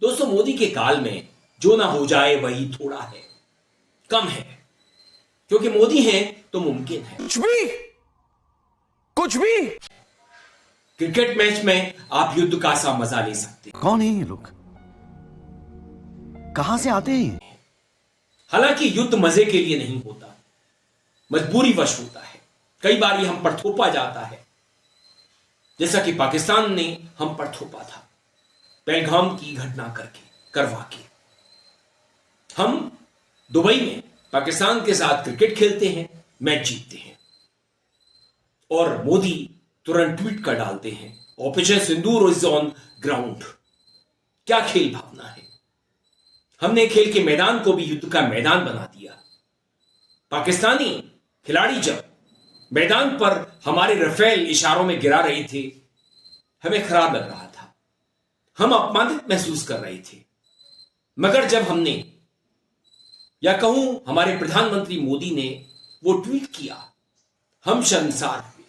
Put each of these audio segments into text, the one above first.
दोस्तों, मोदी के काल में जो ना हो जाए वही थोड़ा है, कम है, क्योंकि मोदी हैं तो मुमकिन है। कुछ भी क्रिकेट मैच में आप युद्ध का सा मजा ले सकते हैं। कौन है ये लोग? कहां से आते हैं? हालांकि युद्ध मजे के लिए नहीं होता, मजबूरी वश होता है। कई बार ये हम पर थोपा जाता है, जैसा कि पाकिस्तान ने हम पर थोपा था पहलगाम की घटना करवा के। हम दुबई में पाकिस्तान के साथ क्रिकेट खेलते हैं, मैच जीतते हैं, और मोदी तुरंत ट्वीट कर डालते हैं, operation Sindoor is on ground. क्या खेल भावना है! हमने खेल के मैदान को भी युद्ध का मैदान बना दिया। पाकिस्तानी खिलाड़ी जब मैदान पर हमारे रफेल इशारों में गिरा रहे थे, हमें खराब लग रहा था, हम अपमानित महसूस कर रहे थे। मगर जब हमने, या कहूं हमारे प्रधानमंत्री मोदी ने वो ट्वीट किया, हम शर्मसार हुए।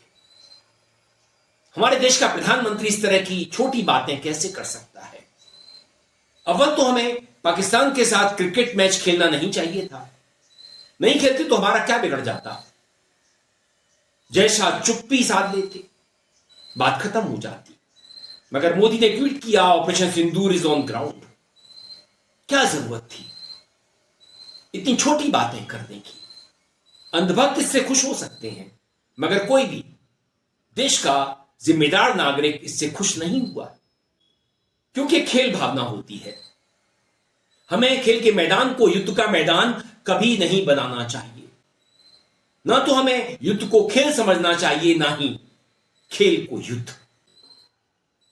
हमारे देश का प्रधानमंत्री इस तरह की छोटी बातें कैसे कर सकता है? अव्वल तो हमें पाकिस्तान के साथ क्रिकेट मैच खेलना नहीं चाहिए था। नहीं खेलते तो हमारा क्या बिगड़ जाता? जैसा चुप्पी साध लेते, बात खत्म हो जाती। मगर मोदी ने ट्वीट किया, operation Sindoor is on ground. क्या जरूरत थी इतनी छोटी बातें करने की? अंधभक्त इससे खुश हो सकते हैं, मगर कोई भी देश का जिम्मेदार नागरिक इससे खुश नहीं हुआ, क्योंकि खेल भावना होती है। हमें खेल के मैदान को युद्ध का मैदान कभी नहीं बनाना चाहिए। ना तो हमें युद्ध को खेल समझना चाहिए, ना ही खेल को युद्ध।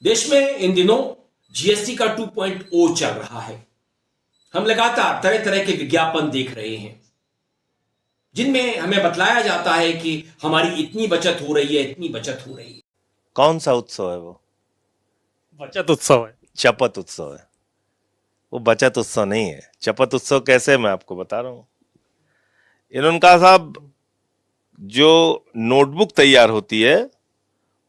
देश में इन दिनों जीएसटी का 2.0 चल रहा है। हम लगातार तरह तरह के विज्ञापन देख रहे हैं, जिनमें हमें बतलाया जाता है कि हमारी इतनी बचत हो रही है, इतनी बचत हो रही है। कौन सा उत्सव है वो? बचत उत्सव है। चपत उत्सव है वो, बचत उत्सव नहीं है। चपत उत्सव कैसे, मैं आपको बता रहा हूं। इन्होंने कहा साहब, जो नोटबुक तैयार होती है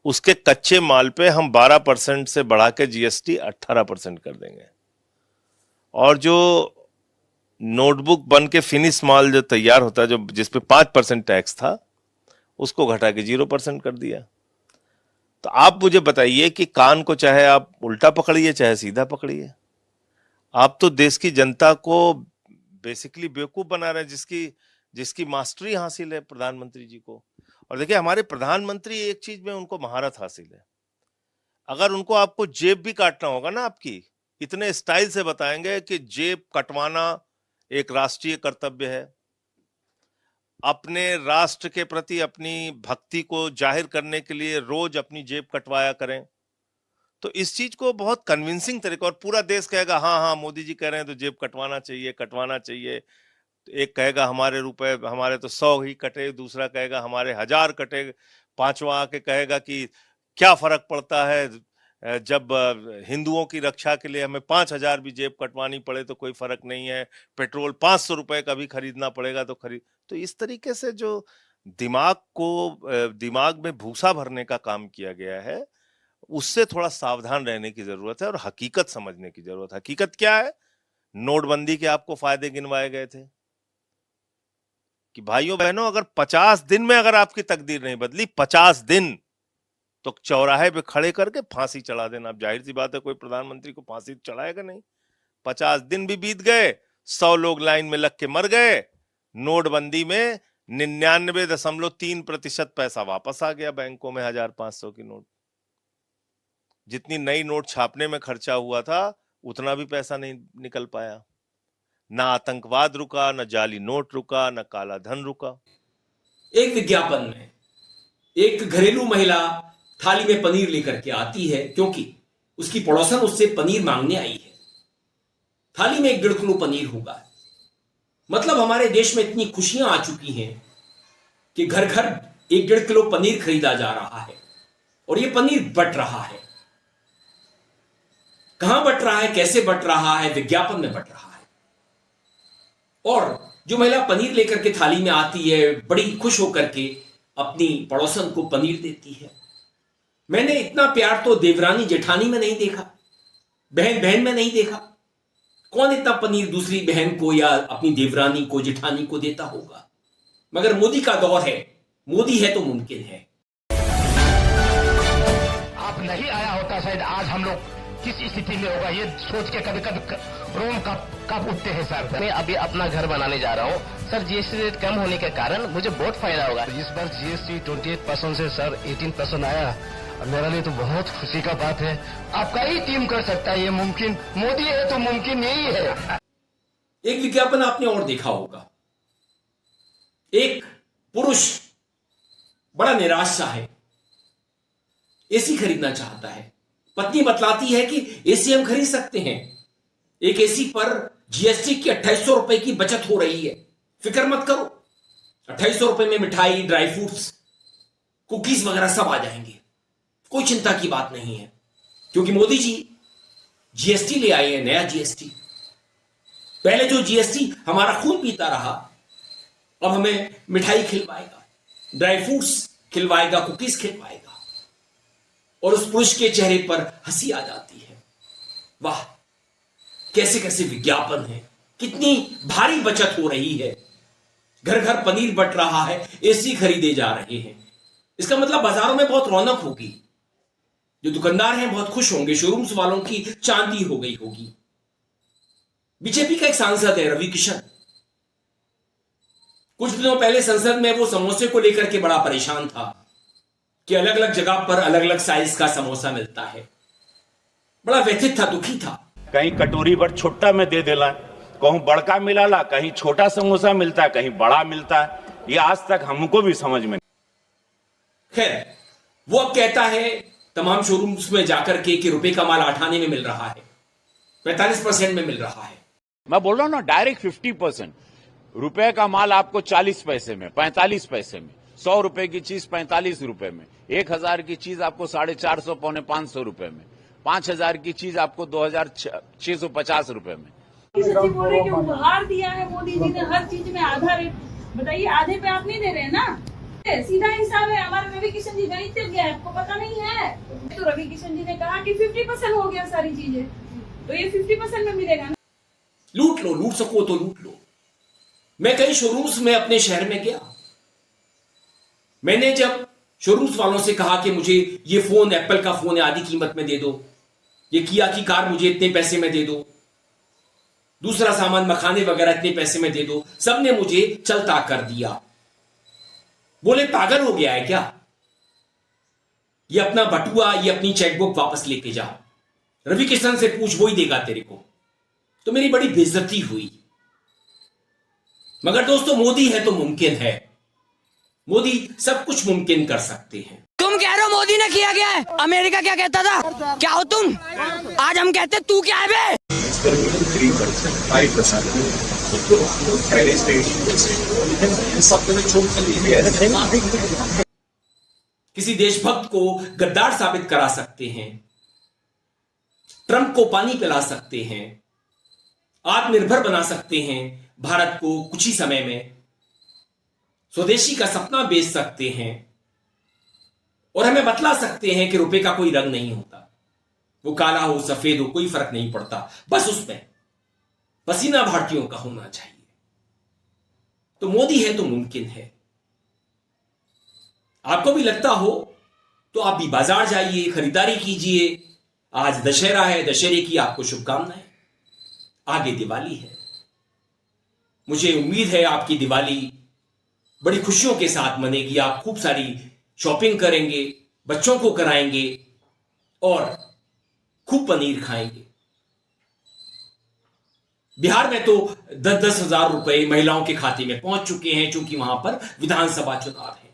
उसके कच्चे माल पे हम 12% से बढ़ा के जीएसटी 18% कर देंगे, और जो नोटबुक बन के फिनिश माल जो तैयार होता है, जो जिसपे 5% टैक्स था, उसको घटा के 0% कर दिया। तो आप मुझे बताइए कि कान को चाहे आप उल्टा पकड़िए चाहे सीधा पकड़िए, आप तो देश की जनता को बेसिकली बेवकूफ बना रहे हैं, जिसकी मास्टरी हासिल है प्रधानमंत्री जी को। और देखिए, हमारे प्रधानमंत्री एक चीज में उनको महारत हासिल है। अगर उनको आपको जेब भी काटना होगा ना आपकी, इतने स्टाइल से बताएंगे कि जेब कटवाना एक राष्ट्रीय कर्तव्य है। अपने राष्ट्र के प्रति अपनी भक्ति को जाहिर करने के लिए रोज अपनी जेब कटवाया करें। तो इस चीज को बहुत कन्विंसिंग तरीके, और पूरा देश कहेगा हाँ हाँ मोदी जी कह रहे हैं तो जेब कटवाना चाहिए, कटवाना चाहिए। तो एक कहेगा हमारे रुपए, हमारे तो 100 ही कटे, दूसरा कहेगा हमारे 1000 कटे, पांचवा आके कहेगा कि क्या फर्क पड़ता है, जब हिंदुओं की रक्षा के लिए हमें 5000 भी जेब कटवानी पड़े तो कोई फर्क नहीं है, पेट्रोल 500 रुपए का भी खरीदना पड़ेगा तो खरीद। तो इस तरीके से जो दिमाग में भूसा भरने का काम किया गया है, उससे थोड़ा सावधान रहने की जरूरत है और हकीकत समझने की जरूरत है। हकीकत क्या है? नोटबंदी के आपको फायदे गिनवाए गए थे कि भाइयों बहनों, अगर 50 दिन में अगर आपकी तकदीर नहीं बदली, 50 दिन, तो चौराहे पे खड़े करके फांसी चढ़ा देना। अब जाहिर सी बात है कोई प्रधानमंत्री को फांसी चढ़ाएगा नहीं। 50 दिन भी बीत गए, 100 लोग लाइन में लग के मर गए, नोटबंदी में 99.3% पैसा वापस आ गया बैंकों में, 1500 की नोट। जितनी नई नोट छापने में खर्चा हुआ था उतना भी पैसा नहीं निकल पाया। ना आतंकवाद रुका, ना जाली नोट रुका, ना काला धन रुका। एक विज्ञापन में एक घरेलू महिला थाली में पनीर लेकर के आती है, क्योंकि उसकी पड़ोसन उससे पनीर मांगने आई है। थाली में 1.5 किलो पनीर होगा। मतलब हमारे देश में इतनी खुशियां आ चुकी हैं कि घर घर 1.5 किलो पनीर खरीदा जा रहा है, और यह पनीर बट रहा है। कहां बट रहा है, कैसे बट रहा है? विज्ञापन में बट रहा है। और जो महिला पनीर लेकर के थाली में आती है, बड़ी खुश होकर के अपनी पड़ोसन को पनीर देती है। मैंने इतना प्यार तो देवरानी जेठानी में नहीं देखा, बहन बहन में नहीं देखा। कौन इतना पनीर दूसरी बहन को या अपनी देवरानी को, जेठानी को देता होगा? मगर मोदी का दौर है, मोदी है तो मुमकिन है। आप नहीं आया होता शायद आज हम लोग किस स्थिति में होगा, ये सोच के कभी कभी रोम कब उठते हैं सर। मैं अभी अपना घर बनाने जा रहा हूँ सर, जीएसटी रेट कम होने के कारण मुझे बहुत फायदा होगा। इस बार जीएसटी 28% से सर 18% आया, मेरे लिए तो बहुत खुशी का बात है। आपका ही टीम कर सकता है ये मुमकिन, मोदी है तो मुमकिन यही है। एक विज्ञापन आपने और देखा होगा, एक पुरुष बड़ा निराश सा है, एसी खरीदना चाहता है। पत्नी बतलाती है कि एसी हम खरीद सकते हैं, एक एसी पर जीएसटी की 2800 रुपए की बचत हो रही है, फिक्र मत करो, 2800 रुपए में मिठाई, ड्राई फ्रूट्स, कुकीज वगैरह सब आ जाएंगे, कोई चिंता की बात नहीं है, क्योंकि मोदी जी जीएसटी ले आए हैं, नया जीएसटी। पहले जो जीएसटी हमारा खून पीता रहा, अब हमें मिठाई खिलवाएगा, ड्राई फ्रूट्स खिलवाएगा, कुकीज खिलवाएगा, और उस पुरुष के चेहरे पर हंसी आ जाती है। वाह, कैसे कैसे विज्ञापन है, कितनी भारी बचत हो रही है, घर घर पनीर बट रहा है, एसी खरीदे जा रहे हैं। इसका मतलब बाजारों में बहुत रौनक होगी, जो दुकानदार हैं बहुत खुश होंगे, शोरूम्स वालों की चांदी हो गई होगी। बीजेपी का एक सांसद है रवि किशन, कुछ दिनों पहले संसद में वो समोसे को लेकर के बड़ा परेशान था कि अलग अलग जगह पर अलग अलग साइज का समोसा मिलता है। बड़ा व्यथित था, दुखी था। कहीं कटोरी भर छुट्टा में दे देला, कहूं बड़का मिलाला, कहीं छोटा समोसा मिलता है, कहीं बड़ा मिलता है, ये आज तक हमको भी समझ में। खैर, वो अब कहता है तमाम शोरूम्स में जाकर के कि रुपए का माल 8 आने में मिल रहा है, 45% में मिल रहा है। मैं बोल रहा हूं ना, डायरेक्ट 50%। रुपए का माल आपको 40 पैसे में, 45 पैसे में, 100 रुपए की चीज 45 रुपए में, 1000 की चीज आपको 450 पौने 500 रुपए में, 5000 की चीज आपको 2650 रुपए में। सच्ची बोल रहे कि उपहार दिया है मोदी जी ने हर चीज में आधा रेट। बताइए, आधे पे आप नहीं दे रहे हैं ना, सीधा हिसाब है। हमारे रवि किशन जी गणितज्ञ है, आपको पता नहीं है? तो रवि किशन जी ने कहा कि 50% हो गया सारी चीजें, तो ये 50% में मिलेगा ना। लूट लो, लूट सको तो लूट लो। मैं कई शोरूम्स में अपने शहर में गया, मैंने जब शोरूम्स वालों से कहा कि मुझे ये फोन, एप्पल का फोन है, आधी कीमत में दे दो, ये किया की कार मुझे इतने पैसे में दे दो, दूसरा सामान मखाने वगैरह इतने पैसे में दे दो, सबने मुझे चलता कर दिया। बोले पागल हो गया है क्या? ये अपना बटुआ, ये अपनी चेकबुक वापस लेके जा, रवि किशन से पूछ, वो ही देगा तेरे को। तो मेरी बड़ी बेइज्जती हुई। मगर दोस्तों, मोदी है तो मुमकिन है, मोदी सब कुछ मुमकिन कर सकते हैं। तुम कह रहे हो मोदी ने किया गया है, अमेरिका क्या कहता था? क्या हो तुम? आज हम कहते तू क्या है बे? किसी देशभक्त को गद्दार साबित करा सकते हैं, ट्रंप को पानी पिला सकते हैं, आत्मनिर्भर बना सकते हैं भारत को कुछ ही समय में, स्वदेशी का सपना बेच सकते हैं, और हमें बतला सकते हैं कि रुपए का कोई रंग नहीं होता, वो काला हो सफेद हो कोई फर्क नहीं पड़ता, बस उसमें पसीना भारतीयों का होना चाहिए। तो मोदी है तो मुमकिन है। आपको भी लगता हो तो आप भी बाजार जाइए, खरीदारी कीजिए। आज दशहरा है, दशहरे की आपको शुभकामनाएं। आगे दिवाली है, मुझे उम्मीद है आपकी दिवाली बड़ी खुशियों के साथ मनेगी। आप खूब सारी शॉपिंग करेंगे, बच्चों को कराएंगे और खूब पनीर खाएंगे। बिहार में तो 10-10 हजार रुपए महिलाओं के खाते में पहुंच चुके हैं, क्योंकि वहां पर विधानसभा चुनाव है।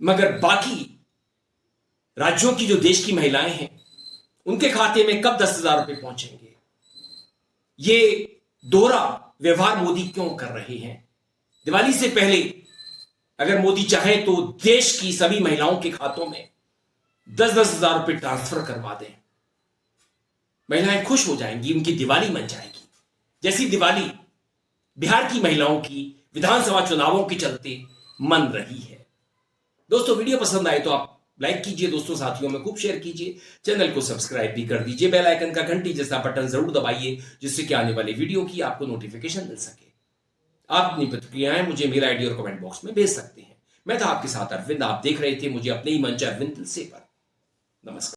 मगर बाकी राज्यों की जो देश की महिलाएं हैं, उनके खाते में कब 10,000 रुपए पहुंचेंगे? ये दोहरा व्यवहार मोदी क्यों कर रहे हैं? दिवाली से पहले अगर मोदी चाहे तो देश की सभी महिलाओं के खातों में 10-10 हजार रुपए ट्रांसफर करवा दें, महिलाएं खुश हो जाएंगी, उनकी दिवाली बन जाएगी। जैसी दिवाली बिहार की महिलाओं की विधानसभा चुनावों के चलते मन रही है। दोस्तों वीडियो पसंद आए तो आप लाइक कीजिए, दोस्तों साथियों में खूब शेयर कीजिए, चैनल को सब्सक्राइब भी कर दीजिए, बेल आइकन का घंटी जैसा बटन जरूर दबाइए जिससे कि आने वाले वीडियो की आपको नोटिफिकेशन मिल सके। आप अपनी प्रतिक्रियाएं मुझे मेल आईडी और कमेंट बॉक्स में भेज सकते हैं। मैं था आपके साथ अरविंद, आप देख रहे थे मुझे अपने ही मंच अरविंद दिल से पर। नमस्कार।